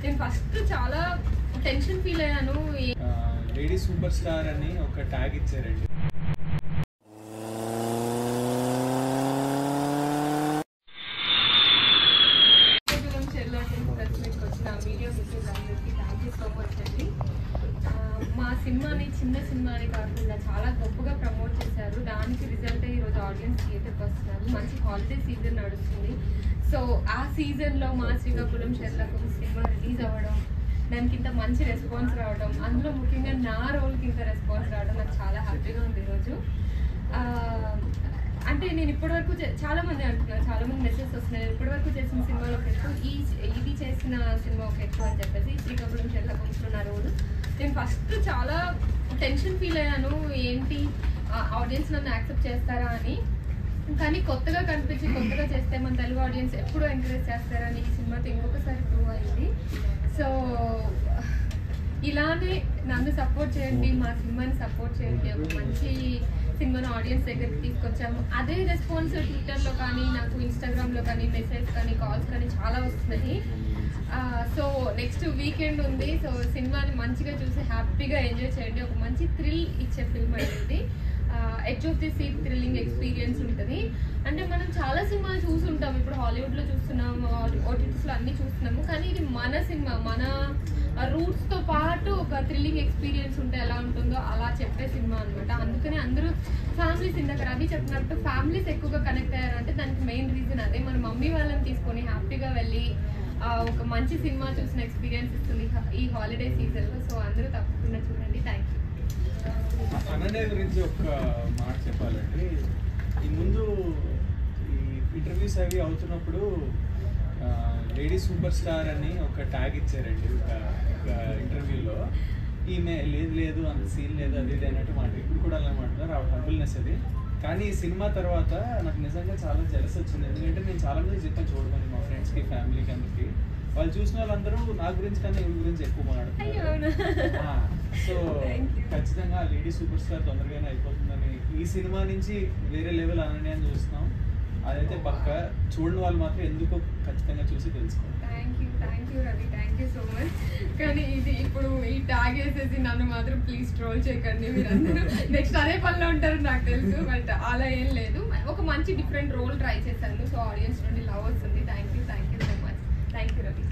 నేను ఫస్ట్ చాలా tension feel అయ్యాను. లేడీ సూపర్ స్టార్ అని ఒక ట్యాగ్ ఇచ్చారండి. మా సినిమాని చిన్న సినిమాని కాకుండా చాలా గొప్పగా ప్రమోట్ చేశారు. దానికి రిజల్ట్ ఈరోజు ఆడియన్స్ థియేటర్కి వస్తున్నారు. మంచి హాలిడే సీజన్ నడుస్తుంది. సో ఆ సీజన్లో మా శ్రీకాకుళం షెర్లకుం సినిమా రిలీజ్ అవ్వడం, దానికి ఇంత మంచి రెస్పాన్స్ రావడం, అందులో ముఖ్యంగా నా రోల్కి ఇంత రెస్పాన్స్ రావడం నాకు చాలా హ్యాపీగా ఉంది ఈరోజు. అంటే నేను ఇప్పటివరకు చాలామంది అంటున్నారు, చాలామంది మెసేజ్ వస్తున్నాయి, ఇప్పటివరకు చేసిన సినిమాలో ఒక ఎక్కువ, ఇది చేసిన సినిమా ఒక ఎక్కువ అని చెప్పేసి. శ్రీకాకుళం షెర్లకుంలో నా రోల్ నేను ఫస్ట్ చాలా టెన్షన్ ఫీల్ అయ్యాను, ఏంటి ఆడియన్స్ నన్ను యాక్సెప్ట్ చేస్తారా అని. కానీ కొత్తగా కనిపించి కొత్తగా చేస్తే మన తెలుగు ఆడియన్స్ ఎప్పుడూ ఎంకరేజ్ చేస్తారని ఈ సినిమాతో ఇంకొకసారి ప్రూవ్ అయింది. సో ఇలానే నన్ను సపోర్ట్ చేయండి, మా సినిమాని సపోర్ట్ చేయండి. ఒక మంచి సినిమాను ఆడియన్స్ దగ్గరికి తీసుకొచ్చాము. అదే రెస్పాన్స్ ట్విట్టర్లో కానీ, నాకు ఇన్స్టాగ్రామ్లో కానీ, మెసేజ్ కానీ, కాల్స్ కానీ చాలా వస్తున్నాయి. సో నెక్స్ట్ వీకెండ్ ఉంది. సో సినిమాని మంచిగా చూసి హ్యాపీగా ఎంజాయ్ చేయండి. ఒక మంచి థ్రిల్ ఇచ్చే ఫిల్మ్ అనేది, edge of the seat thrilling experience ఉంటుంది. అంటే మనం చాలా సినిమాలు చూస్తుంటాం, ఇప్పుడు హాలీవుడ్లో చూస్తున్నాము, ఓటీటీస్లో అన్నీ చూస్తున్నాము. కానీ ఇది మన సినిమా, మన రూట్స్తో పాటు ఒక థ్రిల్లింగ్ ఎక్స్పీరియన్స్ ఉంటే ఎలా ఉంటుందో అలా చెప్పే సినిమా అనమాట. అందుకని అందరూ ఫ్యామిలీస్, ఇందాక రవి చెప్పినట్టు ఫ్యామిలీస్ ఎక్కువగా కనెక్ట్ అయ్యారంటే దానికి మెయిన్ రీజన్ అదే. మన మమ్మీ వాళ్ళని తీసుకొని హ్యాపీగా వెళ్ళి ఒక మంచి సినిమా చూసిన ఎక్స్పీరియన్స్ ఇస్తుంది ఈ హాలిడే సీజన్లో. సో అందరూ తప్పకుండా చూడండి. Thank you. అనన్య గురించి ఒక మాట చెప్పాలండి. ఈ ముందు ఈ ఇంటర్వ్యూస్ అవి అవుతున్నప్పుడు లేడీ సూపర్ స్టార్ అని ఒక ట్యాగ్ ఇచ్చారండి ఒక ఇంటర్వ్యూలో. ఈమె లేదు అంత సీన్ లేదు అది ఇది అన్నట్టు మాట. ఇప్పుడు కూడా అలా మాట్లాడారు, ఆ హంబుల్నెస్ అది. కానీ ఈ సినిమా తర్వాత నాకు నిజంగా చాలా జలస్ వచ్చింది. ఎందుకంటే నేను చాలా మంది చెప్పాను చూడమని, మా ఫ్రెండ్స్కి, ఫ్యామిలీకి, అందరికి. వాళ్ళు చూసిన వాళ్ళందరూ నా గురించి కన్నా ఇవి గురించి ఎక్కువ మాట్లాడుతున్నారు. సో ఖచ్చితంగా లేడీ సూపర్ స్టార్ తొందరగానే అయిపోతుందని ఈ సినిమా నుంచి వేరే లెవెల్ అనన్య అని చూస్తున్నాం. అదైతే పక్క చూడని వాళ్ళు మాత్రం ఎందుకో ఖచ్చితంగా చూసి తెలుసుకోండి. Thank you Ravi, thank you so much. కానీ ఇది ఇప్పుడు ఈ ట్యాగ్ వేసేసి నన్ను మాత్రం ప్లీజ్ ట్రోల్ చేయకండి మీరందరూ. నెక్స్ట్ అదే పనిలో ఉంటారు నాకు తెలుసు, బట్ అలా ఏం లేదు. ఒక మంచి డిఫరెంట్ రోల్ ట్రై చేశాను. సో ఆడియన్స్ నుండి లవ్ వస్తుంది. Thank you so much. Thank you Ravi.